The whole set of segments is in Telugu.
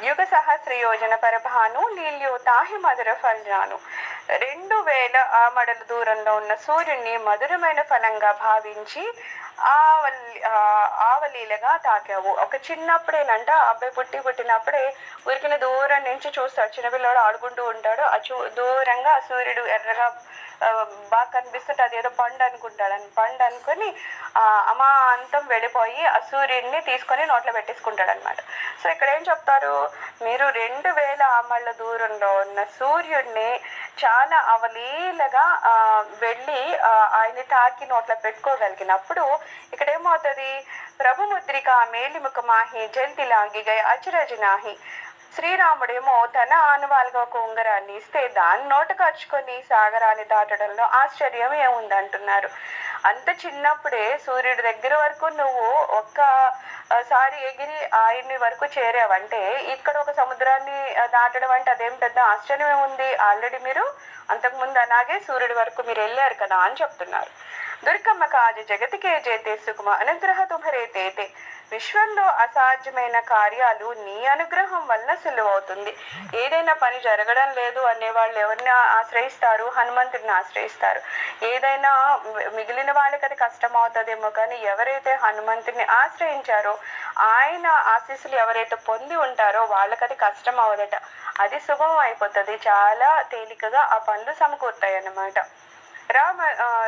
యుగ సహస్ర యోజన పరభాను నీల్యో తాహి మధుర ఫలాను. 2000 ఆమడల దూరంలో ఉన్న సూర్యుడిని మధురమైన ఫలంగా భావించి ఆవలీలగా తాకావు. ఒక చిన్నప్పుడేనంట అబ్బాయి పుట్టినప్పుడే ఉరికిన దూరం నుంచి చూస్తాడు. చిన్నపిల్లవాడు ఆడుకుంటూ ఉంటాడు. దూరంగా ఆ సూర్యుడు ఎర్రగా బాగా కనిపిస్తుంటే అదేదో పండు అనుకుంటాడు. పండు అనుకుని అమాంతం వెళ్ళిపోయి ఆ సూర్యుడిని తీసుకొని నోట్లో పెట్టేసుకుంటాడు అనమాట. సో ఇక్కడ ఏం చెప్తారు, మీరు 2000 ఆమళ్ళ దూరంలో ఉన్న సూర్యుడిని చాలా అవలీలగా వెళ్ళి ఆయన్ని తాకి నోట్లో పెట్టుకోగలిగినప్పుడు ఇక్కడ ఏమవుతుంది, ప్రభుముద్రిక మేలిముఖ మాహి జల్తిలాగి గయ అచరజనాహి. శ్రీరాముడేమో తన ఆనవాలుగా ఒక ఉంగరాన్ని ఇస్తే దాన్ని నోట ఖర్చుకొని సాగరాన్ని దాటడంలో ఆశ్చర్యం ఏముందంటున్నారు. అంత చిన్నప్పుడే సూర్యుడి దగ్గర వరకు నువ్వు ఒక్కసారి ఎగిరి ఆయన్ని వరకు చేరావంటే ఇక్కడ ఒక సముద్రాన్ని దాటడం అంటే అదేం పెద్ద ఆశ్చర్యం ఏముంది, ఆల్రెడీ మీరు అంతకుముందు అలాగే సూర్యుడి వరకు మీరు వెళ్ళారు కదా అని చెప్తున్నారు. దుర్గమ్మ కాజ జగతికే జేతే సుకుమ అనుగ్రహ తుమరే తేతే. విశ్వంలో అసాధ్యమైన కార్యాలు నీ అనుగ్రహం వల్ల సులువవుతుంది. ఏదైనా పని జరగడం లేదు అనే వాళ్ళు ఎవరిని ఆశ్రయిస్తారు, హనుమంతుడిని ఆశ్రయిస్తారు. ఏదైనా మిగిలిన వాళ్ళకి అది కష్టం అవుతుందేమో, కానీ ఎవరైతే హనుమంతుడిని ఆశ్రయించారో ఆయన ఆశీస్సులు ఎవరైతే పొంది ఉంటారో వాళ్ళకి అది కష్టం అవదట, అది సుగమం అయిపోతుంది. చాలా తేలికగా ఆ పనులు సమకూరుతాయి అన్నమాట.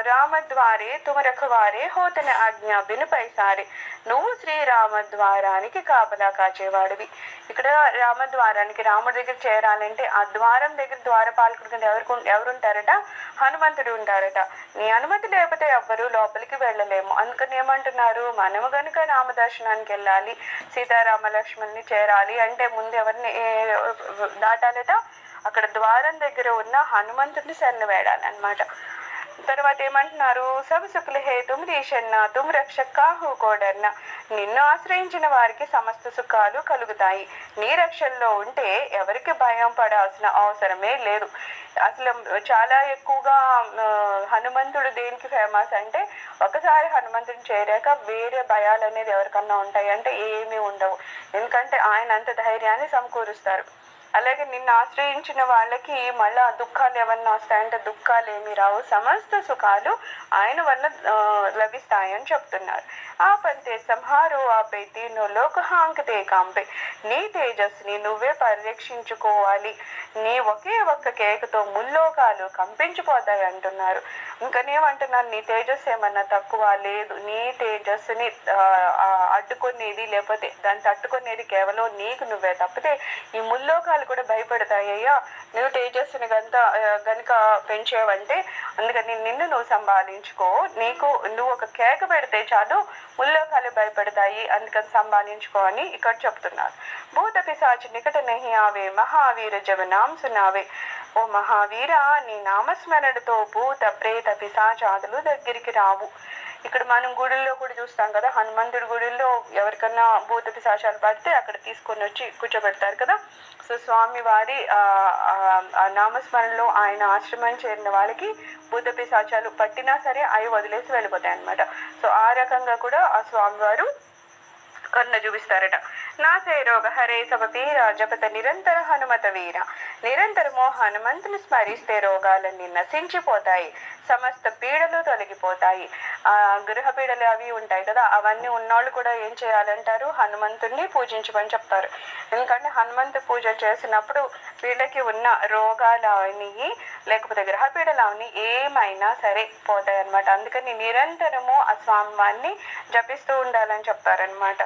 రామద్వారే తుమ రఖవారే హోతన ఆజ్ఞ బినుపై సారే. నువ్వు శ్రీరామద్వారానికి కాపలా కాచేవాడివి. ఇక్కడ రామద్వారానికి రాముడి దగ్గర చేరాలంటే ఆ ద్వారం దగ్గర ద్వారపాలకుడి కింద ఎవరుంటారట, హనుమంతుడు ఉంటారట. నీ అనుమతి లేకపోతే ఎవ్వరు లోపలికి వెళ్ళలేము. అందుకని ఏమంటున్నారు, మనము గనుక రామదర్శనానికి వెళ్ళాలి, సీతారామ లక్ష్మణ్ని చేరాలి అంటే ముందు ఎవరిని దాటాలట, అక్కడ ద్వారం దగ్గర ఉన్న హనుమంతుడిని శరణు వేడాలన్నమాట. తర్వాత ఏమంటున్నారు, సబ్ సుఖుల హే తుమ్ రీషన్న తుమ్ రక్షక్క హూకోడన్న. నిన్ను ఆశ్రయించిన వారికి సమస్త సుఖాలు కలుగుతాయి. నీ రక్షణలో ఉంటే ఎవరికి భయం పడాల్సిన అవసరమే లేదు. అసలు చాలా ఎక్కువగా హనుమంతుడు దేనికి ఫేమస్ అంటే, ఒకసారి హనుమంతుడిని చేరాక వేరే భయాలు అనేది ఎవరికన్నా ఉంటాయి అంటే ఏమీ ఉండవు. ఎందుకంటే ఆయన అంత ధైర్యాన్ని సమకూరుస్తారు. అలాగే నిన్ను ఆశ్రయించిన వాళ్ళకి మళ్ళా దుఃఖాలు ఏమన్నా వస్తాయంటే దుఃఖాలు ఏమి రావు, సమస్త సుఖాలు ఆయన వల్ల లభిస్తాయని చెప్తున్నారు. ఆ పంతే సంహారో ఆపై తీను లోకహాంకతే కాంపే. నీ తేజస్సుని నువ్వే పరిరక్షించుకోవాలి. నీ ఒకే ఒక్క కేకతో ముల్లోకాలు కంపించిపోతాయి అంటున్నారు. ఇంకనేమంటున్నారు, నీ తేజస్సు ఏమన్నా తక్కువ లేదు. నీ తేజస్సుని అడ్డుకునేది లేకపోతే దాన్ని తట్టుకునేది కేవలం నీకు నువ్వే తప్పితే ఈ ముల్లోకాలు కూడా భయపడతాయ్యా. నువ్వు తేజస్సుని గనుక పెంచేవంటే అందుకని నిన్ను నువ్వు సంభాళించుకో. నువ్వు ఒక కేక పెడితే చాలు ముల్లోకాలు భయపడతాయి, అందుకని సంభాళించుకో అని ఇక్కడ చెప్తున్నారు. భూత పిశాచి నికట నహి ఆవే మహావీర జవ నామ సునావే. ఓ మహావీర, నీ నామస్మరణతో భూత ప్రేత పిశాచాదులు దగ్గరికి రావు. ఇక్కడ మనం గుడిల్లో కూడా చూస్తాం కదా, హనుమంతుడి గుడిల్లో ఎవరికన్నా భూత పిశాచాలు పడితే అక్కడ తీసుకొని వచ్చి కూర్చోబెడతారు కదా. సో స్వామి వారి ఆ నామస్మరణలో ఆయన ఆశ్రమం చేరిన వాళ్ళకి భూత పిశాచాలు పట్టినా సరే అవి వదిలేసి వెళ్ళిపోతాయి అన్నమాట. సో ఆ రకంగా కూడా ఆ స్వామివారు కరుణ చూపిస్తారట. నాసే రోగ హరే సమపీర జపత నిరంతర హనుమత వీర. నిరంతరము హనుమంతుని స్మరిస్తే రోగాలన్నీ నశించిపోతాయి, సమస్త పీడలు తొలగిపోతాయి. గృహ పీడలు అవి ఉంటాయి కదా, అవన్నీ ఉన్నోళ్ళు కూడా ఏం చేయాలంటారు, హనుమంతుడిని పూజించమని చెప్తారు. ఎందుకంటే హనుమంతు పూజ చేసినప్పుడు వీళ్ళకి ఉన్న రోగాలు అవన్నీ లేకపోతే గ్రహ పీడలు అవన్నీ ఏమైనా సరే పోతాయి అనమాట. అందుకని నిరంతరము ఆ స్వామివారిని జపిస్తూ ఉండాలని చెప్తారనమాట.